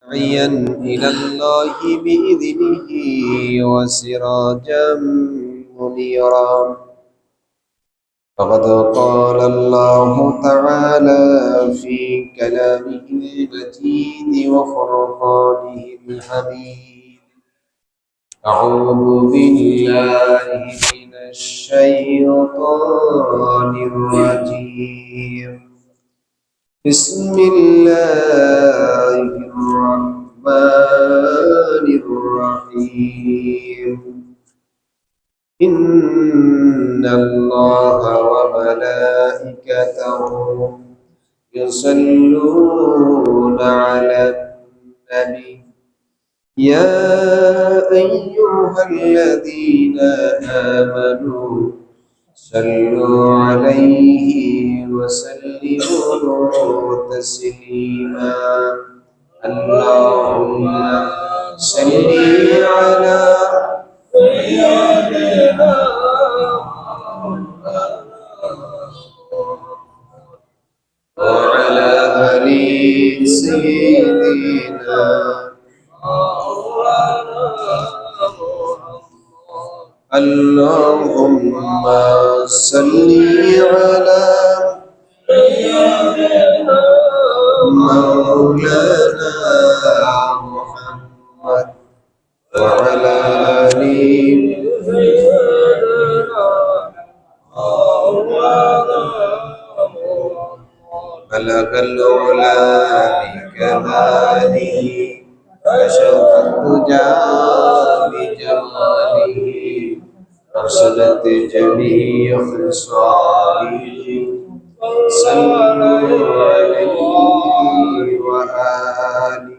داعيا إلى الله بإذنه وسراجا منيرا فقد قال الله تعالى في كلامه المجيد وفرقانه الحميد أعوذ بالله من الشيطان الرجيم بسم الله الرحمن الرحيم إن الله وملائكته يصلون على النبي يا أيها الذين آمنوا صلوا عليه وسلموا تسليما اللهم صل على سيدنا وعلى آل سيدنا اللهم صل على مولانا محمد وعلى آل بلغ العلا بكماله كشف الدجى بجماله أرسلت جميع خصاله صلوا عليه وآله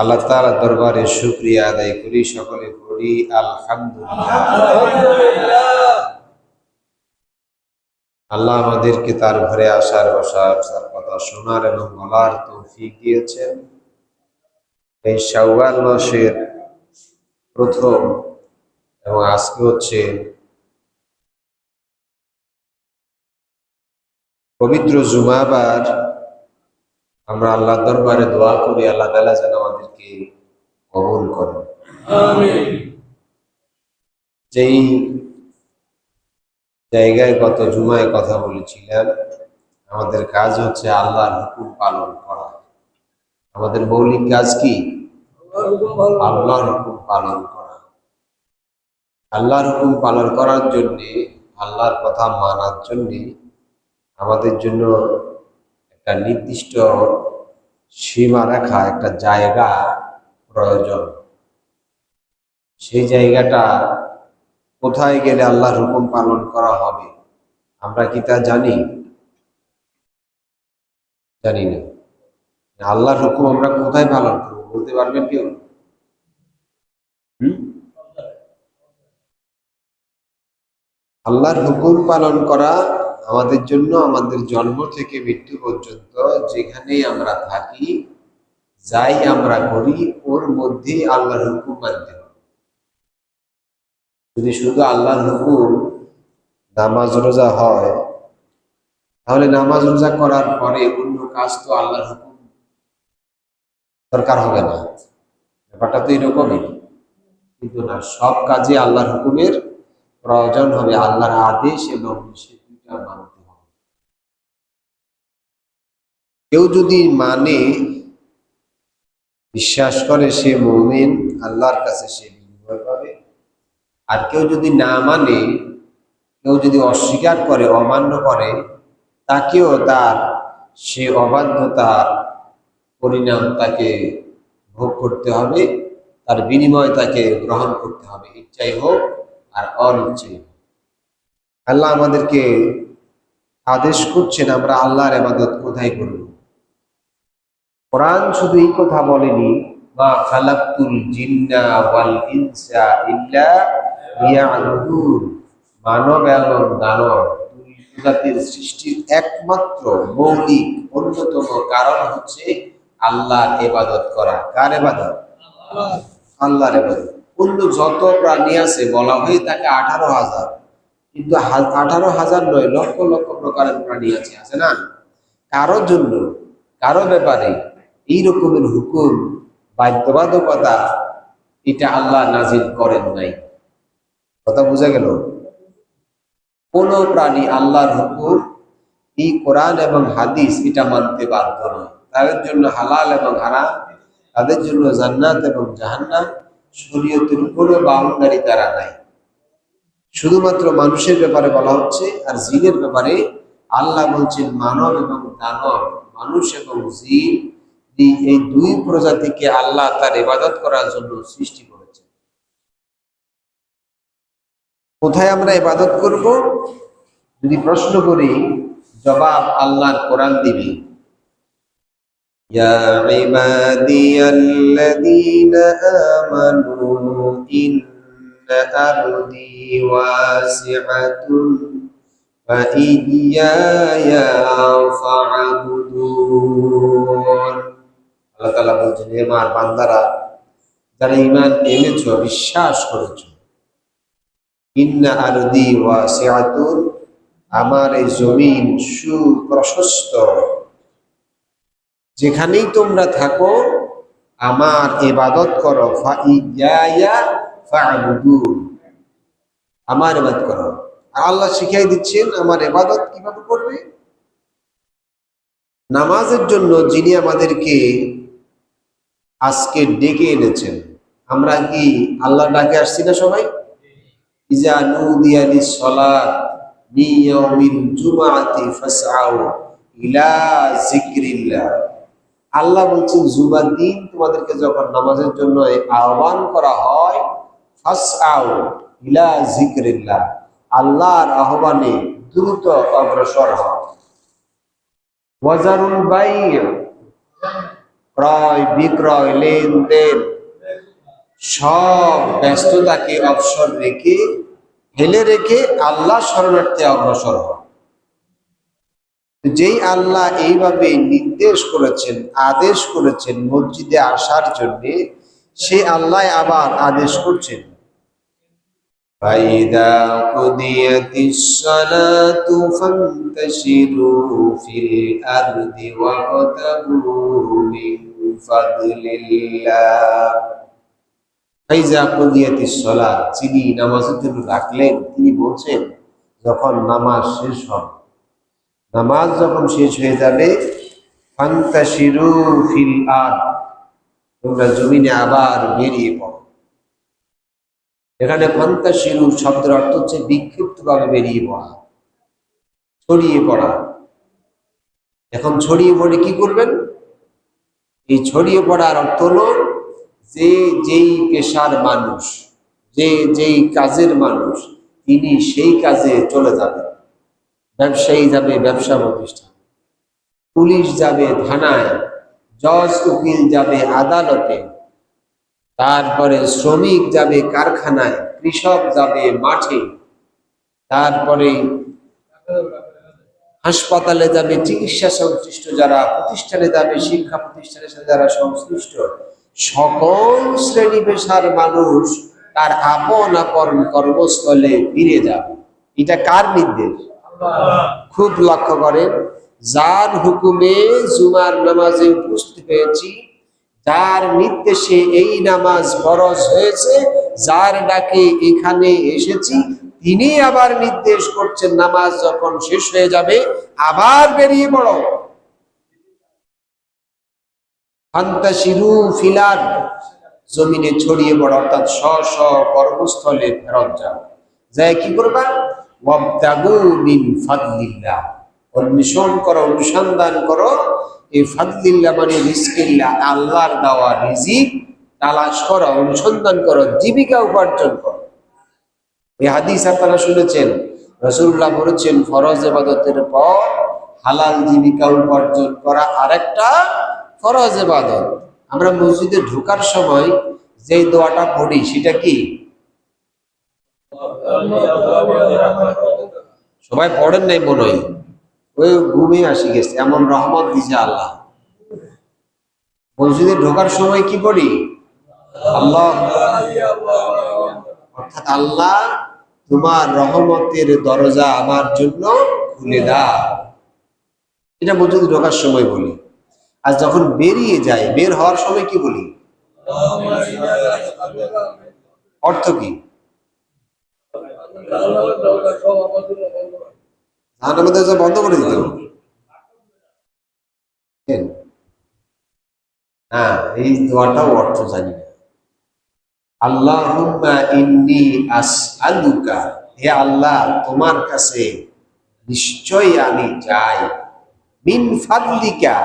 আল্লাহ তাআলার দরবারে শুকরিয়া আদায় করি, সকলে পড়ি আলহামদুলিল্লাহ। আল্লাহ আমাদেরকে তার ঘরে আসার, বসার, তার কথা শোনার এবং বলার তৌফিক দিয়েছেন। এই শাওয়াল মাসের প্রথম এবং আজকে হচ্ছে পবিত্র জুমাবার। আমরা আল্লাহ দরবারে দোয়া করি আল্লাহ তাআলা যেন আমাদেরকে কবুল করেন, আমিন। যেই জায়গায় গত জুমায় কথা বলেছিলাম, আমাদের কাজ হচ্ছে আল্লাহর হুকুম পালন করা। আমাদের মৌলিক কাজ কি? আল্লাহর হুকুম পালন করা। আল্লাহর হুকুম পালন করার জন্যে, আল্লাহর কথা মানার জন্যে আমাদের জন্য একটা নির্দিষ্ট সীমা রেখা, একটা জায়গা প্রয়োজন। সেই জায়গাটা কোথায় গেলে আল্লাহর হুকুম পালন করা হবে আমরা কি তা জানি? জানি না। আল্লাহর হুকুম আমরা কোথায় পালন করবো বলতে পারবেন কেউ? আল্লাহর হুকুম পালন করা আমাদের জন্য আমাদের জন্ম থেকে মৃত্যু পর্যন্ত যেখানেই আমরা থাকি, যাই আমরা করি, ওর মধ্যেই আল্লাহর হুকুম মানতে হবে। যদি শুধু আল্লাহর হুকুম নামাজ রোজা হয়, তাহলে নামাজ রোজা করার পরে অন্য কাজ তো আল্লাহর হুকুম দরকার হবে না। ব্যাপারটা তো এরকমই, কিন্তু না, সব কাজে আল্লাহর হুকুমের প্রয়োজন হবে। আল্লাহর আদেশ এবং নিষেধ মানতে হবে। কেউ যদি মানে, বিশ্বাস করে, সে মুমিন, আল্লাহর কাছে সে বিনিময় পাবে। আর কেউ যদি না মানে, কেউ যদি অস্বীকার করে, অমান্য করে, তাকেও তার সে অবাধ্যতার পরিণাম তাকে ভোগ করতে হবে, তার বিনিময় তাকে গ্রহণ করতে হবে, ইচ্ছাই হোক আর অনিচ্ছাই হোক। আল্লাহ আমাদেরকে আদেশ করছেন আমরা আল্লাহর ইবাদত কোথায় করব। কোরআন শুধু এই কথা বলেনি, মা খালাকতুল জিন্না ওয়াল ইনসা ইল্লা লিয়াবুদুন। মানব এবং দানব জাতির সৃষ্টির একমাত্র মৌলিক অন্যতম কারণ হচ্ছে আল্লাহর ইবাদত করা। কার ইবাদত? আল্লাহর ইবাদত। অন্য যত প্রাণী আছে বলা হয় তাকে 18,000, কিন্তু 18,000 নয়, লক্ষ লক্ষ প্রকারের প্রাণী আছে না? কারোর জন্য, কারো ব্যাপারে এই রকমের হুকুম বাধ্যবাধকতা এটা আল্লাহ নাজিল করেন নাই। কথা বোঝা গেল? কোন প্রাণী আল্লাহর হুকুম এই কোরআন এবং হাদিস এটা মানতে বাধ্য নয়। তাদের জন্য হালাল এবং হারাম, তাদের জন্য জান্নাত এবং জাহান্নাম, শরীয়তের কোনো বাউন্ডারি তারা নাই। শুধুমাত্র মানুষের ব্যাপারে বলা হচ্ছে, আর জিনের ব্যাপারে আল্লাহ বলছেন মানব এবং দানব, মানুষ এবং জিন এই দুই প্রজাতিকে আল্লাহ তার ইবাদত করার জন্য সৃষ্টি করেছেন। কোথায় আমরা ইবাদত করব যদি প্রশ্ন করি, জবাব আল্লাহর কোরআন দিবে। ইয়া ইবাদিয়াল্লাযীনা আমানু ইন্না আরদি ওয়াসিআতুন ফা ইয়্যায়া ফা'বুদুন। আল্লাহ তাআলা বলছেন, হে আমার বান্দারা, যারা ঈমান এনেছো, বিশ্বাস করেছো, ইন্না আরদি ওয়াসিআতুন, আমার এই জমিন সুপ্রশস্ত, যেখানেই তোমরা থাকো আমার ইবাদত করো, ফাইয়া ফা'বুদুন, আমার ইবাদত করো। আর আল্লাহ শিখিয়ে দিচ্ছেন আমার ইবাদত কিভাবে করবে। নামাজের জন্য যিনি আমাদেরকে আজকে ডেকে এনেছেন, আমরা কি আল্লাহ ডাকে আসছি না সবাই? ইজা নুদিয়া লিস-সালাত মিন ইয়াউমিল জুমআতি ফাসআউ ইলা যিকরিল্লাহ। আল্লাহ বলছেন জুমার দিন তোমাদেরকে যখন নামাজের জন্য আহ্বান করা হয়, ফাসআউ ইলা যিকরিল্লাহ, আল্লাহর আহ্বানে দ্রুত অগ্রসর হও। ওয়াজারুল বাই', ক্রয় বিক্রয় লেনদেন সব ব্যস্ততাকে অবসর রেখে ফেলে রেখে আল্লাহ শরণার্থে অগ্রসর হও। যেই আল্লাহ এইভাবে নির্দেশ করেছেন, আদেশ করেছেন মসজিদে আসার জন্য, সে আল্লাহ আবার আদেশ করছেন, ফাইদা কুদিয়াতিস সালাতু ফান্তাশিরু ফিল আরদি ওয়াবতাগু মিন ফাদলিল্লাহ। ফাইজা কুদিয়াতিস সালাত, যিনি নামাজের জন্য ডাকলেন, তিনি বলছেন যখন নামাজ শেষ হবে, নামাজ যখন শেষ হয়ে যাবে, ফান্তাশিরু ফিল আরদ, তোমরা জমিনে আবার বেরিয়ে পড়ো। এখানে ফান্তাশিরু শব্দের অর্থ হচ্ছে বিক্ষিপ্তভাবে বেরিয়ে পড়া, ছড়িয়ে পড়া। এখন ছড়িয়ে পড়ে কি করবেন? এই ছড়িয়ে পড়ার অর্থ হলো যে যেই পেশার মানুষ, যে যেই কাজের মানুষ, তিনি সেই কাজে চলে যাবেন। ব্যবসায়ী যাবে ব্যবসা প্রতিষ্ঠান, পুলিশ যাবে থানায়, জজ উকিল যাবে আদালতে, তারপরে শ্রমিক যাবে কারখানায়, কৃষক যাবে মাঠে, তারপরে হাসপাতালে যাবে চিকিৎসা সংশ্লিষ্ট যারা, প্রতিষ্ঠানে যাবে শিক্ষা প্রতিষ্ঠানের সাথে যারা সংশ্লিষ্ট, সকল শ্রেণী পেশার মানুষ তার আপন আপন কর্মস্থলে ফিরে যাবে। এটা কার নির্দেশ? খুব লক্ষ্য করেন, যার হুকুমে জুমার নামাজে উপস্থিত হয়েছি, যার নির্দেশে এই নামাজ ফরজ হয়েছে, যার ডাকে এখানে এসেছি, তিনি আবার নির্দেশ করছেন নামাজ যখন শেষ হয়ে যাবে আবার বেরিয়ে পড়ো। ফান্তাশিরু ফিল আরদ, জমিনে ছড়িয়ে পড়ো, অর্থাৎ স্ব স্ব কর্মস্থলে ফেরত যাও। যায় কি করবা? ওয়াবতাগু মিন ফাদলিল্লাহ, অন্বেষণ করো, অনুসন্ধান করো, এই ফাদলিল্লাহ মানে রিজকিল্লাহ, আল্লাহর দেওয়া রিজিক তালাশ করো, অনুসন্ধান করো, জীবিকা উপার্জন করো। এই হাদিস আপনারা শুনেছেন, রাসূলুল্লাহ বলেছেন ফরজ ইবাদতের পর হালাল জীবিকা উপার্জন করা আরেকটা ফরজ ইবাদত। আমরা মসজিদে ঢোকার সময় যে দোয়াটা পড়ি সেটা কি? সবাই পড়েন নাই মনে হয়, ওই ঘুমে আসি গেছে, এমন রহমত দিছে আল্লাহ। মসজিদে ঢোকার সময় কি পড়ি? আল্লাহ, অর্থাৎ আল্লাহ তোমার রহমতের দরজা আমার জন্য খুলে দাও, এটা মসজিদে ঢোকার সময় বলি। আর যখন বেরিয়ে যায়, বের হওয়ার সময় কি বলি? অর্থ কি? জাহান্নামের দরজা বন্ধ করে দিতে হবে। হ্যাঁ, এই দোয়াটাও অর্থ জানি না। আল্লাহুম্মা ইন্নী আসআলুকা, হে আল্লাহ তোমার কাছে নিশ্চয়ই আমি চাই, মিন ফাদলিকা,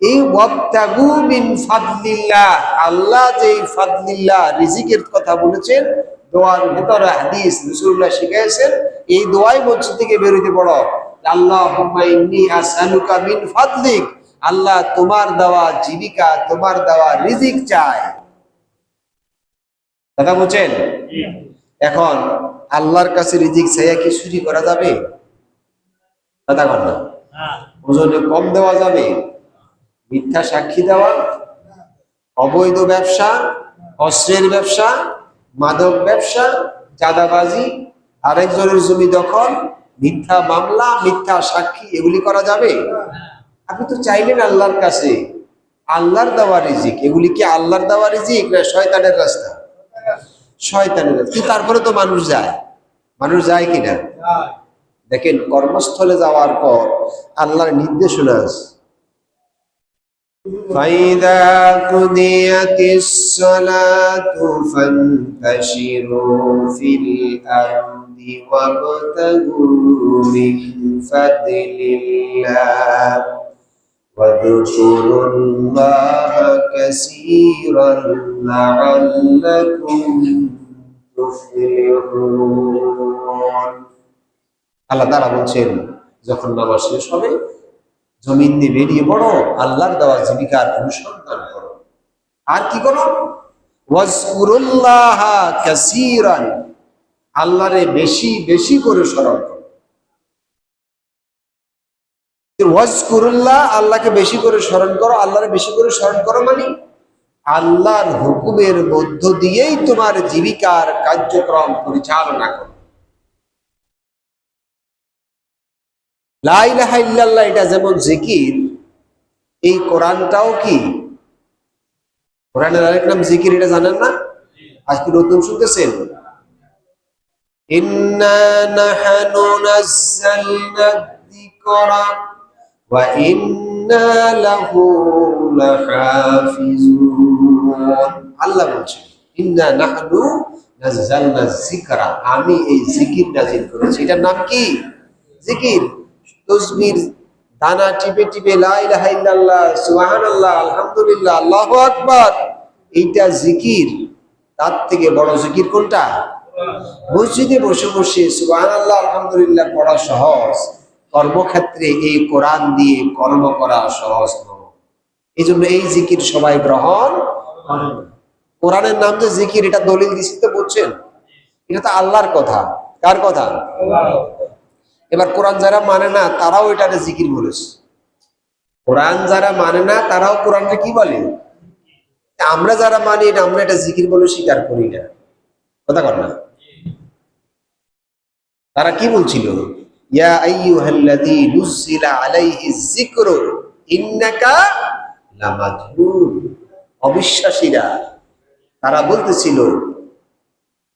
এই ওয়াবতাগু মিন ফাদলিল্লাহ, আল্লাহ যে ফাদলিল্লাহ রিজিকের কথা বলেছেন দোয়ার ভিতরে হাদিস রাসূলুল্লাহ শিখাইছেন, এই দোয়াই মসজিদ থেকে বের হইতে পড়ো, আল্লাহুম্মা ইন্নী আসআলুকা মিন ফাদলিক, আল্লাহ তোমার দেওয়া জীবিকা, তোমার দেওয়া রিজিক চাই। কথা বুঝছেন? এখন আল্লাহর কাছে রিজিক চাইয়া কি চুরি করা যাবে? কথা বল না। ওজনে কম দেওয়া যাবে? মিথ্যা সাক্ষী দেওয়া, অবৈধ ব্যবসা, অস্ত্রের ব্যবসা, মাদক ব্যবসা, চাঁদাবাজি, আরেকজনের জমি দখল, মিথ্যা মামলা, মিথ্যা সাক্ষী, এগুলি করা যাবে? আপনি তো চাইলেন আল্লাহর কাছে আল্লাহর দেওয়া রিজিক, এগুলি কি আল্লাহর দেওয়া রিজিক না শয়তানের রাস্তা? শয়তানের রাস্তা। তারপরে তো মানুষ যায়, মানুষ যায় কিনা? দেখেন, কর্মস্থলে যাওয়ার পর আল্লাহর নির্দেশনা আছে, فَإِذَا قُضِيَتِ الصَّلَاةُ فَانتَشِرُوا فِي الْأَرْضِ وَابْتَغُوا مِنْ فَضْلِ اللَّهِ وَاذْكُرُوا اللَّهَ كَثِيرًا لَعَلَّكُمْ تُفْلِحُونَ। আল্লাহ তাআলা বলছেন, যখন নামাজ শেষ হবে জমিন দিয়ে বেরিয়ে পড়ো, আল্লাহর দেওয়া জীবিকার অনুসন্ধান করো। আর কি করো? ওয়াজকুরুল্লাহ কাসীরান, আল্লাহরে বেশি বেশি করে স্মরণ করো। ওয়াজকুরুল্লাহ, আল্লাহকে বেশি করে স্মরণ করো। আল্লাহরে বেশি করে স্মরণ করো মানে আল্লাহর হুকুমের মধ্য দিয়েই তোমার জীবিকার কার্যক্রম পরিচালনা করো। লা ইলাহা ইল্লাল্লাহ এটা যেমন জিকির, এই কোরআনটাও কি? কোরআনের আরেক নাম জিকির, এটা জানেন না? আজকে নতুন শুনতেছেন? ইন্না নাহনু নাযালনা যিকরা ওয়া ইন্না লাহু লাহাফিজুন। আল্লাহ বলছেন, ইন্না নাহনু নাযালনা যিকরা, আমি এই জিকির নাযিল করেছি। এটার নাম কি? জিকির। তাসবির দানা টিপে টিপে লা ইলাহা ইল্লাল্লাহ, সুবহানাল্লাহ, আলহামদুলিল্লাহ, আল্লাহু আকবার, এইটা জিকির। তার থেকে বড় জিকির কোনটা? মসজিদে বসে বসে সুবহানাল্লাহ, আলহামদুলিল্লাহ পড়া সহজ, কর্মক্ষেত্রে এই কোরআন দিয়ে কর্ম করা সহজ নয়। এই জন্য এই জিকির সবাই গ্রহণ করেন। কোরআনের নাম যে জিকির, এটা দলিল দিচ্ছি তো, বুঝছেন? এটা তো আল্লাহর কথা। কার কথা? এবার কোরআন যারা মানে না তারাও এটাকে জিকির বলেছে। কোরআন যারা মানে না তারাও কোরআনকে কি বলে? আমরা যারা মানি এটা, আমরা এটা জিকির বলে স্বীকার করি না। কথা কর না। তারা কি বলছিল? ইয়া আইয়ুহাল্লাযী নুযিলা আলাইহিজ যিকরু ইন্নাকা লামাজনুন। অবিশ্বাসীরা তারা বলতেছিল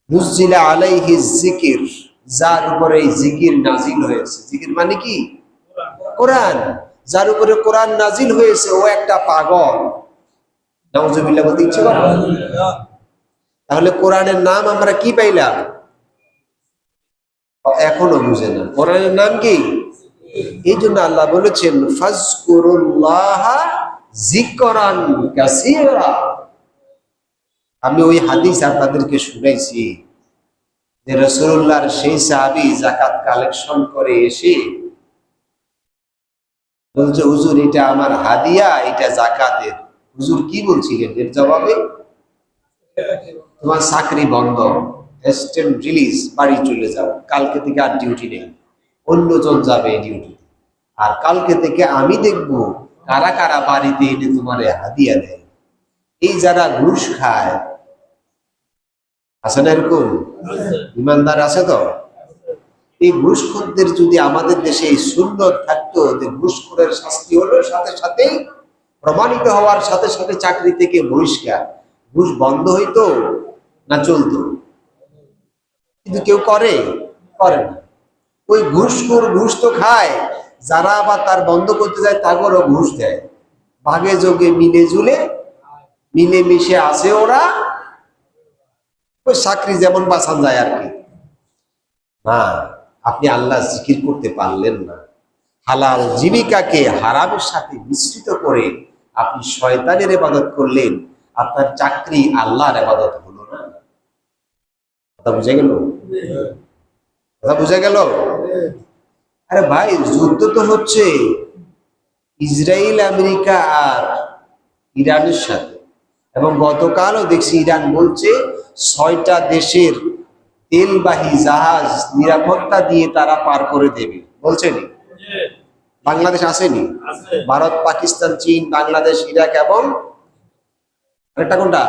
নুযিলা আলাইহিজ যিকির, যার উপরে এই জিকির নাজিল হয়েছে। জিকির মানে কি? কোরআন। যার উপরে কোরআন নাজিল হয়েছে ও একটা পাগল। নাউজুবিল্লাহ বলতে ইচ্ছে করে? তাহলে কোরআনের নাম আমরা কি পাইলাম? এখনো বুঝে না কোরআনের নাম কি। এই জন্য আল্লাহ বলেছেন ফাজকুরুল্লাহ যিকরান কাসীরা। আমি ওই হাদিস আপনাদেরকে শুনাইছি যে রাসূলুল্লাহর সেই সাহাবী যাকাত কালেকশন করে এসে বলছে, হুজুর এটা আমার হাদিয়া, এটা যাকাতের। হুজুর কি বলছিলেন? এর জবাবে, তোমার চাকরি বন্ধ, অ্যাসিস্ট্যান্ট রিলিজ, বাড়ি চলে যাও, কালকে থেকে আর ডিউটি নেই, অন্যজন যাবে ডিউটি। আর কালকে থেকে আমি দেখব কারা কারা বাড়িতে এনে তোমার হাদিয়া দেয়। এই যারা ঘুষ খায়, আছে না এরকম? ইমানদার আছে তো? এই ঘুষখোরদের যদি আমাদের দেশে এই সুন্নত থাকতো যে ঘুষখোরের শাস্তি হলো সাথে সাথেই প্রমাণিত হওয়ার সাথে সাথে চাকরি থেকে বহিষ্কার। ঘুষ বন্ধ হইতো না চলতো? কিন্তু কেউ করে না। ওই ঘুষখোর ঘুষ তো খায়, যারা আবার তার বন্ধ করতে যায় তাদেরও ঘুষ দেয়। ভাগে যোগে মিলে জুলে মিলেমিশে আছে ওরা, ওই চাকরি যেমন বাঁচান যায় আর কি। না, আপনি আল্লাহ জিকির করতে পারলেন না, হালাল জীবিকাকে হারামের সাথে মিশ্রিত করে আপনি শয়তানের ইবাদত করলেন, আপনার চাকরি আল্লাহর ইবাদত হলো না। কথা বুঝে গেল? কথা বুঝে গেল? আরে ভাই, যুদ্ধ তো হচ্ছে ইসরায়েল, আমেরিকা আর ইরানের সাথে, এবং গতকালও দেখছি ইরান বলছে 6টা দেশের তেলবাহী জাহাজ নিরাপত্তা দিয়ে তারা পার করে দেবে, বলছেনি? বাংলাদেশ আসেনি? ভারত, পাকিস্তান, চীন, বাংলাদেশ, ইরাক এবং আরেকটা কোনটা?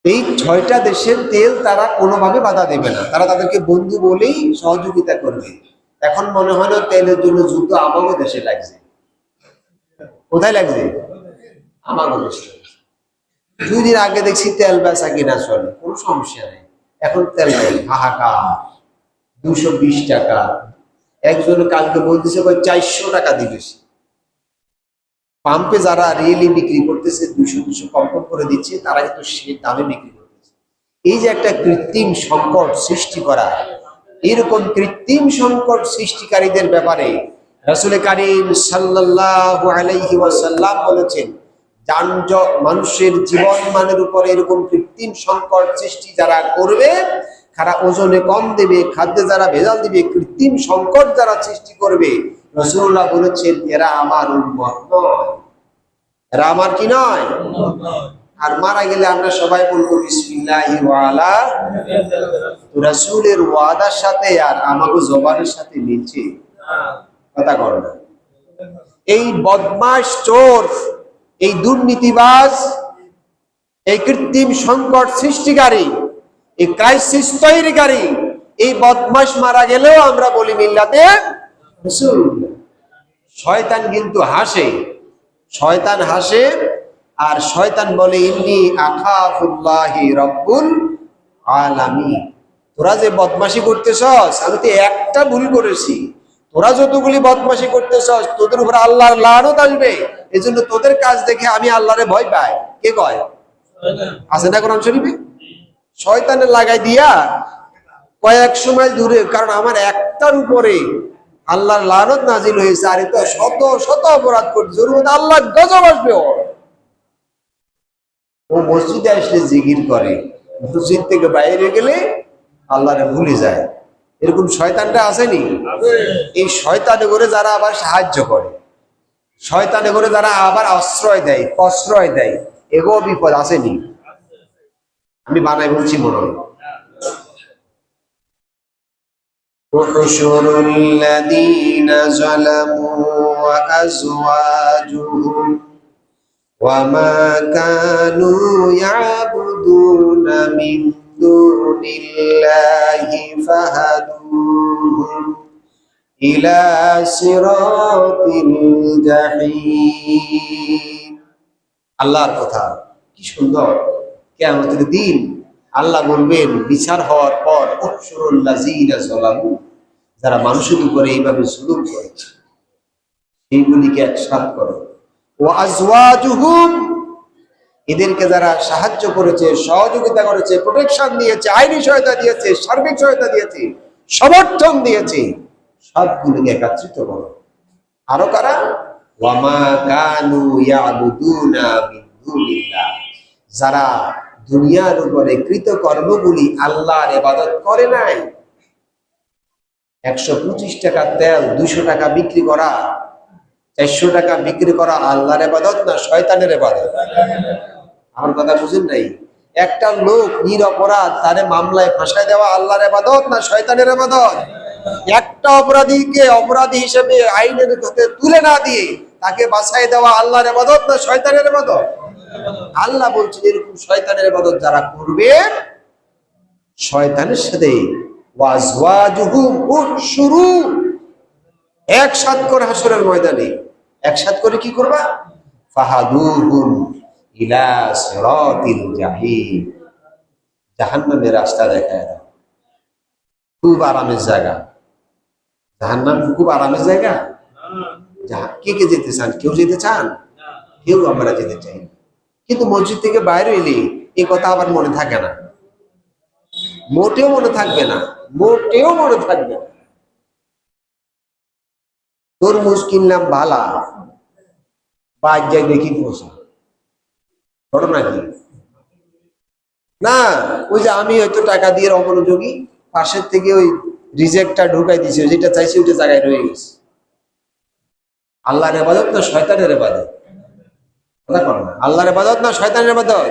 এই 6টা দেশের তেল তারা কোনোভাবে বাধা দেবে না, তারা তাদেরকে বন্ধু বলেই সহযোগিতা করবে। এখন মনে হয় না তেলের জন্য যুদ্ধ আমাদের দেশে লাগছে। কোথায় লাগছে? আমাদের দেশে। 2 দিন আগে দেখছি তেল বেচা কিনা চলে, কোনো সমস্যা নেই। এখন তেল নেই, হাহাকার। 220 টাকা। একজন কালকে বলতেছে 400 টাকা দিবে। পাম্পে যারা রিয়েলি বিক্রি করতেছে 200 কম কম করে দিচ্ছে, তারা কিন্তু সে দামে বিক্রি করতেছে। এই যে একটা কৃত্রিম সংকট সৃষ্টি করা, এরকম কৃত্রিম সংকট সৃষ্টিকারীদের ব্যাপারে রাসূল কারীম সাল্লাল্লাহু আলাইহি ওয়াসাল্লাম বলেছেন, মানুষের জীবন মানের উপর এরকম কৃত্রিম সংকট সৃষ্টি যারা করবে, যারা ওজনে কম দেবে, খাদ্যে যারা ভেজাল দিবে, কৃত্রিম সংকট যারা সৃষ্টি করবে, রাসূলুল্লাহ বলেছেন এরা আমার উম্মত নয়। এরা আমার কি নয়? আর মারা গেলে আমরা সবাই বলবো বিসমিল্লাহি ওয়া আলা রাসূলের ওয়াদার সাথে আর আমাগো জবানের সাথে মিলছে? কথা কর না। এই বদমাশ, চোর, এই দুর্নীতিবাজ, এই কৃত্রিম সংকট সৃষ্টিকারী, এই ক্রাইসিস তৈরিকারী এই বদমাশ মারা গেলেও আমরা বলি মিল্লাতে রাসূলুল্লাহ। শয়তান কিন্তু হাসে, শয়তান হাসে, আর শয়তান বলে ইন্নী আখাফুল্লাহি রাব্বুল আলামিন। তোরা যে বদমাশি করতেছস, আমি তো একটা ভুল করেছি, তোরা যতগুলি বদমাশি করতেছস তোদের উপর আল্লাহর লানত আসবে, এজন্য তোদের কাজ দেখে আমি আল্লাহরে ভয় পাই। কে কয়? আছে না কোরআন শরীফে? শয়তানের লাগাই দিয়া কয়েক সময় দূরে, কারণ আমার একটার উপরে আল্লাহর লানত নাজিল হয়েছে, আর তো শত শত অপরাধ করছে, ওর মধ্যে আল্লাহ গজব আসবে। ও মসজিদে আসলে জিকির করে, মসজিদ থেকে বাইরে গেলে আল্লাহরে ভুলে যায়। এরকম শয়তানটা আসেনি? এই শয়তানে করে যারা আবার সাহায্য করে, শয়তানে করে যারা আবার আশ্রয় দেয়, প্রশ্রয় দেয়, এগো বিপদ আসেনি? আমি বানাই বলছি মনে হয়। احشروا الذين ظلموا وأزواجهم وما كانوا يعبدون من دون الله فهدوهم إلى صراط الجحيم। আল্লাহর কথা কি সুন্দর! কিয়ামতের দিন আল্লাহ বলবেন বিচার হওয়ার পর, উহশুরুল লাযীনা যালামু, যারা মানুষের উপরে এইভাবে জুলুম করেছে সেইগুলিকে একসাথ করো, ওয়া আজওয়াজুহুম, এদেরকে যারা সাহায্য করেছে, সহযোগিতা করেছে, প্রোটেকশন দিয়েছে, আইনি সহায়তা দিয়েছে, সার্বিক সহায়তা দিয়েছে, সমর্থন দিয়েছে, সবগুলিকে একত্রিত করো। আরো কারা? ওয়া মা কানু ইয়াবুদুনা মিন দুনিল্লাহ, যারা দুনিয়ার উপরে কৃতকর্মগুলি আল্লাহর ইবাদত করে নাই। 125 টাকা তেল 200 টাকা বিক্রি করা, 400 টাকা বিক্রি করা আল্লাহর ইবাদত না শয়তানের ইবাদত? আমার কথা বুঝেন নাই? একটা লোক নিরপরাধ, তারে মামলায় ফাঁসায় দেওয়া আল্লাহর ইবাদত না শয়তানের ইবাদত? একটা অপরাধীকে অপরাধী হিসেবে আইনের হাতে তুলে না দিয়ে তাকে বাঁচাই দেওয়া আল্লাহর ইবাদত না শয়তানের ইবাদত? আল্লাহ বলছেন এরকম শয়তানের ইবাদত যারা করবে, শয়তানের সাথে ওয়াজওয়াজুহুম উহশুরু, একসাথ করে হাসরের ময়দানে একসাথ করে কি করবা? ফাহাদুহুম ইলা সিরাতিল জাহিম, জাহান্নামের রাস্তা দেখায় দাও। খুব আরামের জায়গা জাহান্নাম, খুব আরামের জায়গা। কে কে যেতে চান? কেউ যেতে চান? কেউ আমরা যেতে চাই। কিন্তু মসজিদ থেকে বাইরে এলে এই কথা আবার মনে থাকে না, মোটেও মনে থাকবে না, মোটেও মনে থাকবে না। তরমুজ কিনলাম বালা, বাদ যাই দেখি পোষা, ঘটনা কি? না, ওই যে আমি হয়তো টাকা দিয়ে অমনোযোগী, পাশের থেকে ওই রিজেক্টটা ঢুকাই দিয়েছে, যেটা চাইছি ওইটা জায়গায় রয়ে গেছে। আল্লাহর ইবাদত না শয়তানের ইবাদত? কথা বলো না, আল্লাহর ইবাদত না শয়তানের ইবাদত?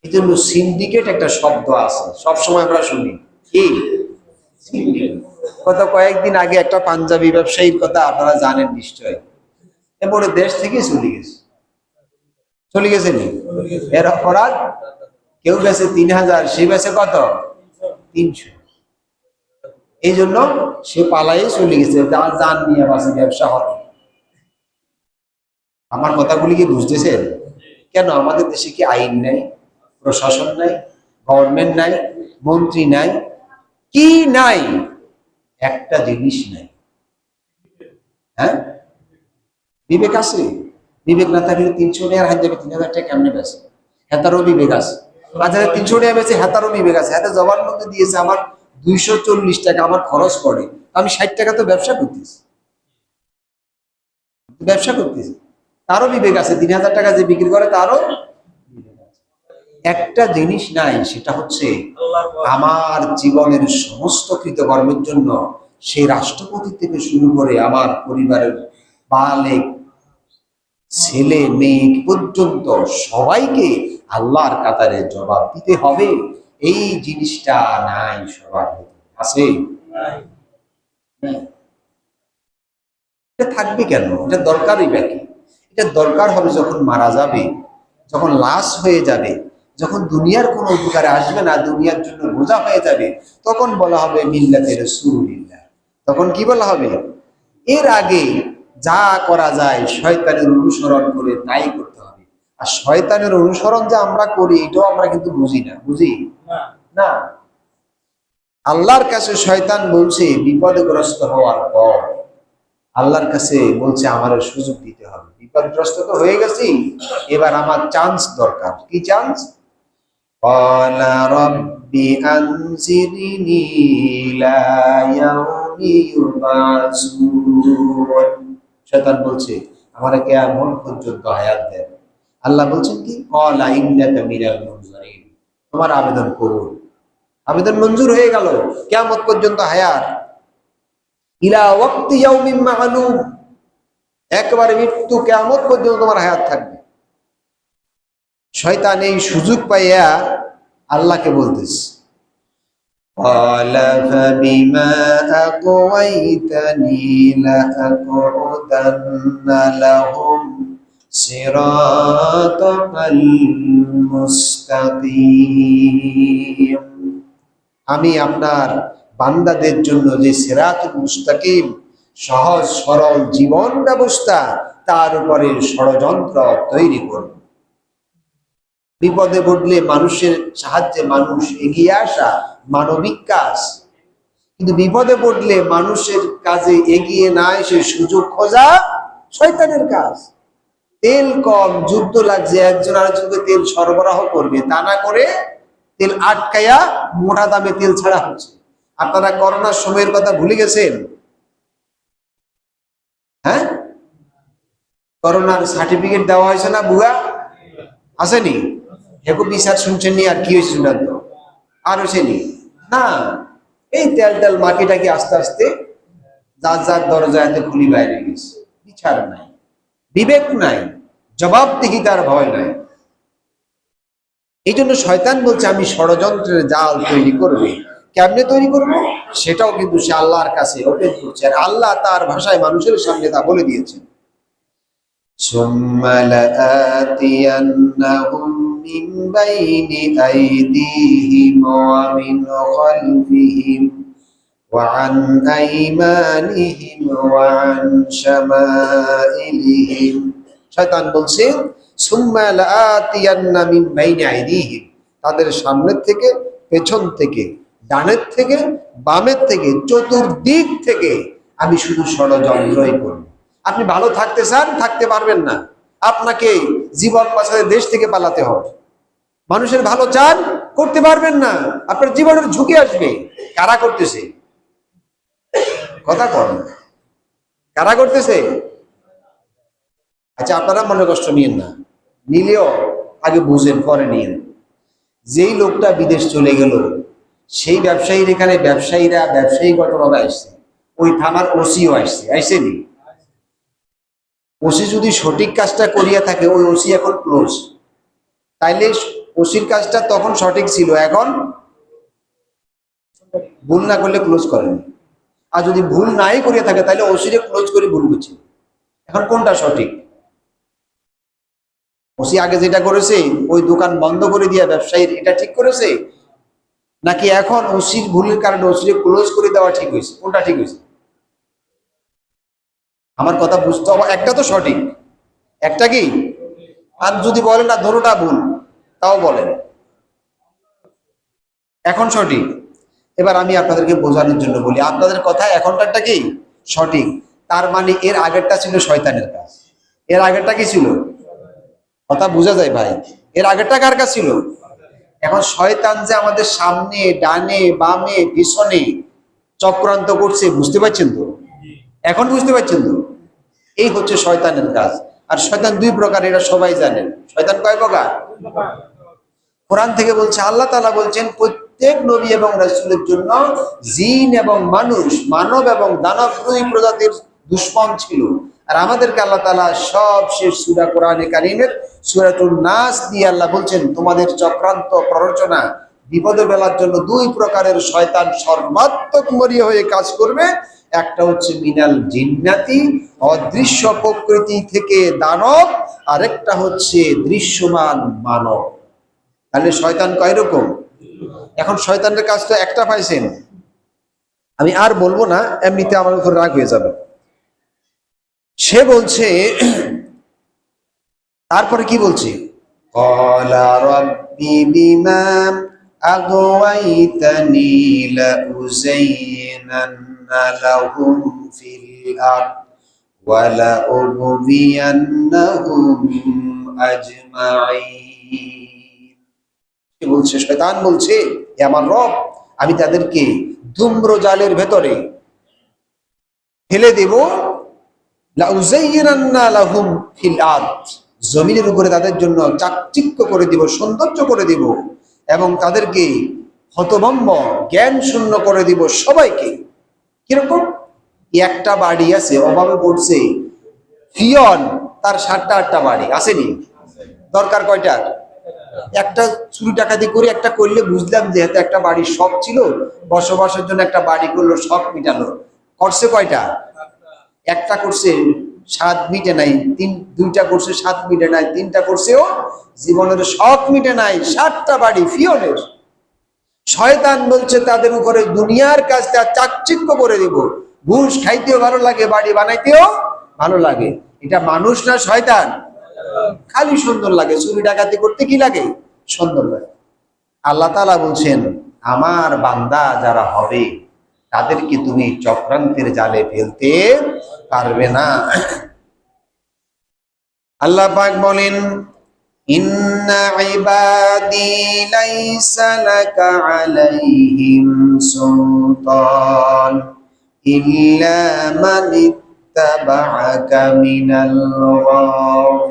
এই জন্য সিন্ডিকেট একটা শব্দ আছে, সবসময় আমরা শুনি, কি সিন্ডিকেট। গত কয়েকদিন আগে একটা পাঞ্জাবি ব্যবসায়ীর কথা আপনারা জানেন নিশ্চয়, এরপরে দেশ থেকে চলে গেছে নি। এর অপরাধ কেউ বেছে 3000, সে বেছে কত? 300। এই জন্য সে পালাই চলে গেছে, তার জান নিয়ে বাসে ব্যবসা হবে। আমার কথাগুলি কি বুঝতেছেন? কেন আমাদের দেশে কি আইন নাই, প্রশাসন নাই, গভর্নমেন্ট নাই, মন্ত্রী নাই, কি নাই? একটা জিনিস নাই, হ্যাঁ? বিবেক আছে? বিবেক না থাকলে 300 টাকার হাত যাবে, 3000 টাকা কেমনে বেছে? হেতারও বিবেক আছে। বাজারে 300 টাকা বেছে, হেতারও বিবেক আছে। হাতে জবানবন্দি দিয়েছে আমার 240 টাকা আমার খরচ পড়ে, আমি 60 টাকা তো ব্যবসা করতেছি, তারও বিবেক আছে। 3000 টাকা যে বিক্রি করে তারও বিবেক আছে। একটা জিনিস নাই, সেটা হচ্ছে আমার জীবনের সমস্ত কৃতকর্মের জন্য সেই রাষ্ট্রপতি থেকে শুরু করে আমার পরিবারের বালেক ছেলে মেয়ে পর্যন্ত সবাইকে আল্লাহর কাতারে জবাব দিতে হবে। এই জিনিসটা নাই সবার ভিতরে, আছে? এটা থাকবে কেন? এটা দরকারই বা কি? এটা দরকার হবে যখন মারা যাবে, যখন লাশ হয়ে যাবে, যখন দুনিয়ার কোনো উপকারে আসবে না, দুনিয়ার জন্য বোঝা হয়ে যাবে, তখন বলা হবে মিল্লাতে রাসূলিল্লাহ। তখন কি বলা হবে? এর আগে যা করা যায় শয়তানের অনুসরণ করে তাই করতে হবে। আর শয়তানের অনুসরণ যে আমরা করি এটাও আমরা কিন্তু বুঝি না, বুঝি না। আল্লাহর কাছে শয়তান বলছে বিপদগ্রস্ত হওয়ার পর, আল্লাহর কাছে বলছে আমার সুযোগ দিতে হবে। বিপদগ্রস্ত তো হয়ে গেছি, এবার আমার চান্স দরকার। কি চান্স? ক্বালা রাব্বি আনজিরনি ইলা ইয়াউমি ইউবআসুন। শয়তান বলছে আমারে কিয়ামত পর্যন্ত হায়াত দেন। আল্লাহ বলছেন কি? ক্বালা ইন্নাকা মিনাল মুনজারিন। তোমার আবেদন করুন, আবেদন মঞ্জুর হয়ে গেল, কিয়ামত পর্যন্ত হায়াত। ইলা ওয়াক্তি ইয়াউমিন মা'লুম, একবারে মৃত্যু, কিয়ামত পর্যন্ত তোমার হায়াত থাকবে। শয়তান এই সুযোগ পাইয়া আল্লাহকে বলতেছে ক্বালা ফাবিমা আগওয়াইতানি লাআকউদান্না লাহুম সিরাতাকাল মুস্তাকিম। আমি আপনার বান্দাদের জন্য যে সিরাতুল মুস্তাকিম, সহজ সরল জীবন ব্যবস্থা, তার উপরে ষড়যন্ত্র তৈরি করব। বিপদে পড়লে মানুষের সাহায্যে মানুষ এগিয়ে আসা মানবিক কাজ, কিন্তু বিপদে পড়লে মানুষের কাজে এগিয়ে না এসে সুযোগ খোঁজা শয়তানের কাজ। তেল কম, যুদ্ধ লাগছে, একজন আরেকজনকে তেল সরবরাহ করবে, তা না করে তেল আটকাইয়া মোটা দামে তেল ছাড়া হচ্ছে। আপনারা করোনার সময়ের কথা ভুলে গেছেন? হ্যাঁ, করোনার সার্টিফিকেট দেওয়া হয়েছে না বুয়া? আসেনি? একটু বিচার শুনছেন নি? আর কি হয়েছে শুনান তো? আর হয়েছেনি না? এই তেল মাটিটাকে আস্তে আস্তে যার যার দরজাতে খুলি বাইরে গেছে। বিচার নাই, বিবেক নাই, জবাবদিহিতার ভয় নাই। এই জন্য শয়তান বলছে আমি ষড়যন্ত্রের জাল তৈরি করবে। কেমনে তৈরি করবো সেটাও কিন্তু সে আল্লাহর কাছে ওপেন করছে, আর আল্লাহ তার ভাষায় মানুষের সামনে তা বলে দিয়েছেন। সুম্মা লাআতিয়ান্নাহুম মিন বাইনি আইদিহিম ওয়া মিন খালফিহিম وعن أيمانهم وعن شمائلهم শয়তান বলছে সুম্মা লাআতিয়ান্না মিন বাইনি আইদিহিম, তাদের সামনের থেকে, পেছন থেকে, ডানের থেকে, বামের থেকে, চতুর্দিক থেকে আমি শুধু ষড়যন্ত্রই করব। আপনি ভালো থাকতে চান, থাকতে পারবেন না, আপনাকে জীবন বাঁচাতে দেশ থেকে পালাতে হবে। মানুষের ভালো চান, করতে পারবেন না, আপনার জীবনের ঝুঁকি আসবে। কারা করতেছে? কথা কর না, কারা করতেছে? আচ্ছা, আপনারা মনে কষ্ট নিয়েন না, নিলেও আগে বুঝেন, পরে নিয়েন। যেই লোকটা বিদেশ চলে গেল, সেই ব্যবসায়ীর এখানে ব্যবসায়ীগতভাবে আসছে, ওই থানার ওসিও আসছে, আইসেনি? ওসি যদি সঠিক কাজটা করিয়া থাকে, ওই ওসি এখন ক্লোজ। তাইলে ওসির কাজটা তখন সঠিক ছিল, এখন ভুল না করলে ক্লোজ করেন। আর যদি ভুল নাই করিয়া থাকে, তাহলে ওসিরে ক্লোজ করে ভুল করছে। এখন কোনটা সঠিক? ওসি আগে যেটা করেছে, ওই দোকান বন্ধ করে দিয়া ব্যবসায়ীর, এটা ঠিক করেছে, নাকি এখন ওসির ভুলের কারণে ওসিরে ক্লোজ করে দেওয়া ঠিক হয়েছে? কোনটা ঠিক হয়েছে? আমার কথা বুঝতে হবে। একটা তো সঠিক, একটা কি? আর যদি বলেন না ধরোটা ভুল, তাও বলেন এখন সঠিক। এবার আমি আপনাদেরকে বোঝানোর জন্য বলি, আপনাদের কথা এখনকারটা কি সঠিক, তার মানে এর আগেরটা ছিল শয়তানের কাজ। এর আগেরটা কি ছিল? কথা বোঝা যায় ভাই? এর আগেরটা কার কাজ ছিল? এখন শয়তান যে আমাদের সামনে, ডানে, বামে, পিছনে চক্রান্ত করছে, বুঝতে পারছেন তো? এখন বুঝতে পারছেন তো? এই হচ্ছে শয়তানের কাজ। আর শয়তান দুই প্রকার, এটা সবাই জানেন। শয়তান কয় প্রকার? কোরআন থেকে বলছে, আল্লাহ তাআলা বলছেন, প্রত্যেক নবী এবং রাসূলের জন্য জিন এবং মানুষ, মানব এবং দানব দুই প্রজাতির দুশমন ছিল। আর আমাদেরকে আল্লাহ তাআলা সব শেষ সূরা কোরআনে কারীমের সূরাতুন নাস দিয়ে আল্লাহ বলছেন, তোমাদের চক্রান্ত, প্ররোচনা, বিপদে ফেলার জন্য দুই প্রকারের শয়তান সর্বাত্মক মরিয়া হয়ে কাজ করবে। একটা হচ্ছে মিনাল জিন্নাতি, অদৃশ্য প্রকৃতি থেকে দানব, আর একটা হচ্ছে দৃশ্যমান মানব। তাহলে শয়তান কয় রকম? এখন শয়তানের কাজ তো একটা পাইছেন, আমি আর বলবো না, এমনিতে আমার উপর রাগ হয়ে যাবে। সে বলছে, তারপরে কি বলছে? ক্বালা রাব্বি বিমা আগওয়াইতানি লাউযায়্যিনান্না লাহুম ফিল আরদ ওয়া লাউগবিয়ান্নাহুম আজমাইন। বলছে, শয়তান বলছে, হে আমার রব, আমি তাদেরকে ধূম্র জালের ভেতরে ফেলে দেব, লাউযায়্যিনান্না লাহুম ফিল আরদ, জমিনের উপরে তাদের জন্য চাকচিক্য করে দিব, সৌন্দর্য করে দিব, এবং তাদেরকে হতভম্ব, জ্ঞান শূন্য করে দিব সবাইকে। কিরকম? একটা বাড়ি আছে, অভাবে পড়ছে, ফিয়ন, তার 7টা-8টা বাড়ি আসেনি? দরকার কয়টা? একটা চুরি ডাকাতি করে একটা করলে বুঝলাম যে এত একটা বাড়ির শখ ছিল, বসবাসের জন্য একটা বাড়ি করলো, শখ মিটালো। করছে কয়টা? একটা করছে, স্বাদ মিটে নাই। দুইটা করছে, স্বাদ মিটে নাই। তিনটা করছেও জীবনের শখ মিটে নাই। 7টা বাড়ি ফিওনের। শয়তান বলছে, তাদের উপরে দুনিয়ার কাজটা চাকচিক্য করে দিব, ঘুষ খাইতেও ভালো লাগে, বাড়ি বানাইতেও ভালো লাগে। এটা মানুষ না শয়তান? খালি সুন্দর লাগে, চুরি ডাকাতি করতে কি লাগে? সুন্দর লাগে। আল্লাহ তাআলা বলছেন, আমার বান্দা যারা হবে, তাদেরকে তুমি চক্রান্তের জালে ফেলতে পারবে না। আল্লাহ পাক বলেন, ইন্না ইবাদি লাইসা লাকা আলাইহিম সুলতান ইল্লা মান ইত্তাবাআকা মিনাল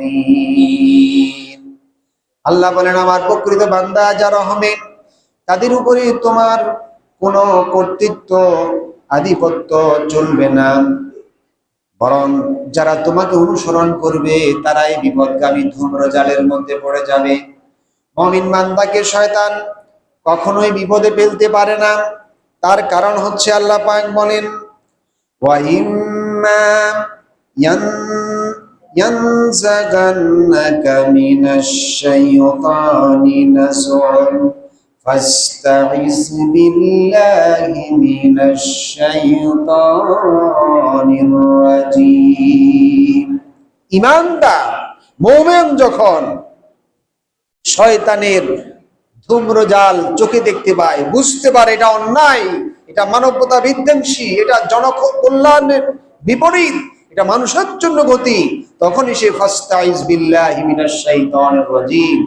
গাওয়িন। আল্লাহ বলেন, আমার প্রকৃত বান্দা যারা হবে, তাদের উপরে তোমার কোনো কর্তৃত্ব, আধিপত্য চলবে না, বরং যারা তোমাকে অনুসরণ করবে তারাই বিপদগামী ধূম্রজালের মধ্যে পড়ে যাবে। মুমিন বান্দাকে শয়তান কখনোই বিপদে ফেলতে পারে না। তার কারণ হচ্ছে, আল্লাহ পাক বলেন, ওয়া ইম্মা ইয়ানজাগান্নাকা মিনাশ শাইতানি নাযগুন ফাস্তাইজ বিল্লাহি মিনাশ শাইতানির রাজিম। ঈমানদার মুমিন যখন শয়তানের ধূম্রজাল চোখে দেখতে পায়, বুঝতে পারে এটা অন্যায়, এটা মানবতা বিধ্বংসী, এটা জনকল্যাণের বিপরীত, এটা মানুষের জন্য গতি, তখনই সে ফাস্তাইজ বিল্লাহি মিনাশ শাইতানির রাজিম,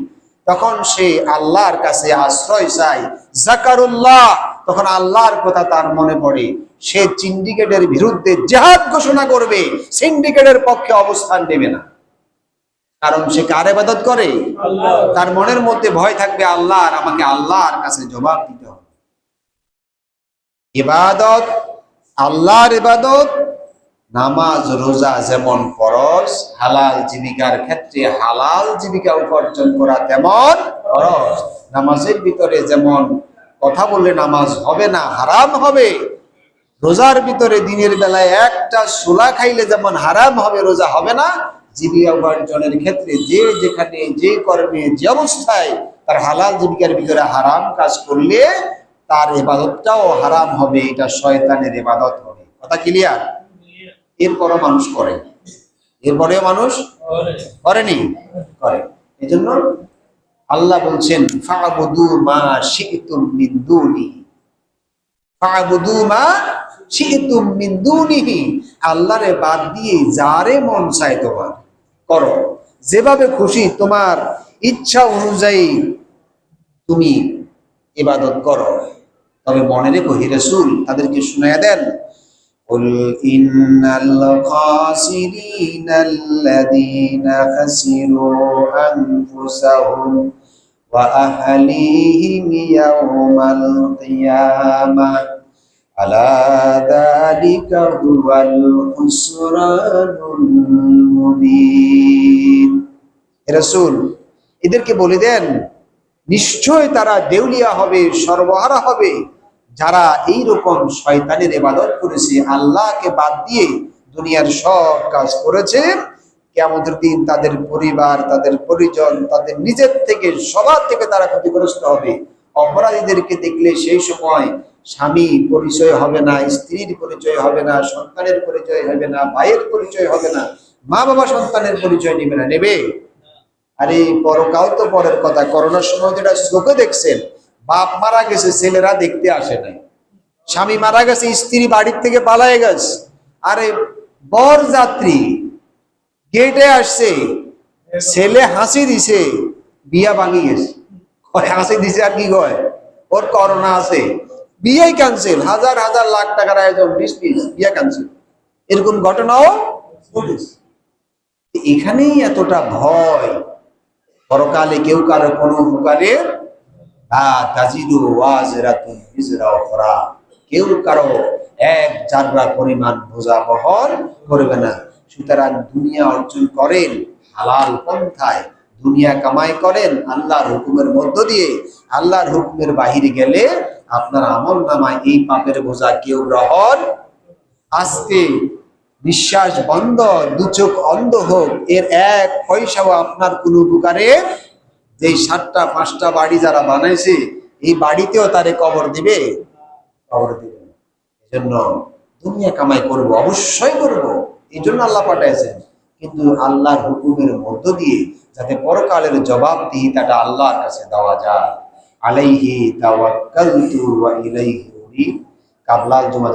তখন সে আল্লাহর কাছে আশ্রয় চায়। যাকারুল্লাহ, তখন আল্লাহর কথা তার মনে পড়ে, সে সিন্ডিকেটের বিরুদ্ধে জিহাদ ঘোষণা করবে, সিন্ডিকেটের পক্ষে অবস্থান নেবে না। কারণ সে কার ইবাদত করে? আল্লাহ। তার মনের মধ্যে ভয় থাকবে আল্লাহর, আমাকে আল্লাহর কাছে জবাব দিতে হবে। ইবাদত, আল্লাহর ইবাদত, নামাজ রোজা যেমন ফরজ, হালাল জীবিকার ক্ষেত্রে হালাল জীবিকা উপার্জন করা তেমন ফরজ। নামাজের ভিতরে যেমন কথা বললে নামাজ হবে না, হারাম হবে, রোজার ভিতরে দিনের বেলায় একটা সুলা খাইলে যেমন হারাম হবে, রোজা হবে না। জীবিকা উপার্জনের ক্ষেত্রে যে যেখানে যে কর্মে যে অবস্থায় তার হালাল জীবিকার ভিতরে হারাম কাজ করলে তার ইবাদতটাও হারাম হবে, এটা শয়তানের ইবাদত হবে। কথা ক্লিয়ার? এরপরও মানুষ করে, এরপরেও মানুষ করেনি, করে। এই জন্য আল্লাহ বলছেন ফাবুদু মা শি'তুম মিন দুনিহি, ফাবুদু মা শি'তুম মিন দুনিহি, আল্লাহরে বাদ দিয়ে যারে মন চায় তোমার করো, যেভাবে খুশি তোমার ইচ্ছা অনুযায়ী তুমি ইবাদত করো। তবে মনে রেখো হে রাসূল, তাদেরকে শুনাইয়া দেন, কুল ইন্নাল খাসিরিনাল্লাযীনা খাসিরু আনফুসাহুম ওয়া আহলিহিম ইয়াওমাল কিয়ামাহ আলা যালিকা হুয়াল খুসরানুল মুবিন। হে রাসূল, এদেরকে বলে দেন, নিশ্চয় তারা দেউলিয়া হবে, সর্বহারা হবে, যারা এইরকম শয়তানের ইবাদত করেছে, আল্লাহকে বাদ দিয়ে দুনিয়ার সব কাজ করেছে। কিয়ামতের দিন তাদের পরিবার, তাদের পরিজন, তাদের নিজের থেকে সবার থেকে তারা ক্ষতিগ্রস্ত হবে। অপরাধীদেরকে দেখলে সেই সময় স্বামী পরিচয় হবে না, স্ত্রীর পরিচয় হবে না, সন্তানের পরিচয় হবে না, ভাইয়ের পরিচয় হবে না, মা বাবা সন্তানের পরিচয় নেবে না, নেবে? আরে পরকাল তো পরের কথা। করোনার সময় যেটা চোখে দেখছেন, বাপ মারা গেছে, ছেলেরা দেখতে আসে নাই, স্বামী মারা গেছে, স্ত্রী বাড়ির থেকে পালায় গেছে, আরে বর যাত্রী গেটে আসছে, ছেলে হাসি দিছে, বিয়া ভাঙি গেছে, হাসি দিছে আর কি কয়, ওর করোনা আছে, বিয়ে ক্যান্সেল, হাজার হাজার লাখ টাকার আয়োজন, বিয়ে ক্যান্সেল, এরকম ঘটনাও ঘটেছে। এখানেই এতটা ভয়, পরকালে কেউ কারো কোনো উপকারের কেউ কারো এক জাররা পরিমাণ বোঝা বহন করবে না। সুতরাং দুনিয়া অর্জন করেন হালাল পন্থায়, দুনিয়া কামাই করেন আল্লাহর হুকুমের মধ্য দিয়ে। আল্লাহর হুকুমের বাহিরে গেলে আপনার আমল নামায় এই পাপের বোঝা কেউ গ্রহণ, আজকে বিশ্বাস বন্ধ, দু চোখ অন্ধ হোক, এর এক পয়সাও আপনার কোনো উপকারে, যে 7টা 5টা বাড়ি যারা বানাইছে এই বাড়িতেও তারে কবর দিবে, কবর দিবে। এই জন্য দুনিয়া কামাই করব, অবশ্যই করব, এই জন্য আল্লাহ পাঠাইছেন, কিন্তু আল্লাহর হুকুমের মধ্য দিয়ে যাতে পরকালের জবাবদিহিতাটা আল্লাহর কাছে দেওয়া যায়। আলাইহি তাওয়াক্কালতু ওয়া ইলাইহি উনীব। কাবলাল জুমা যারা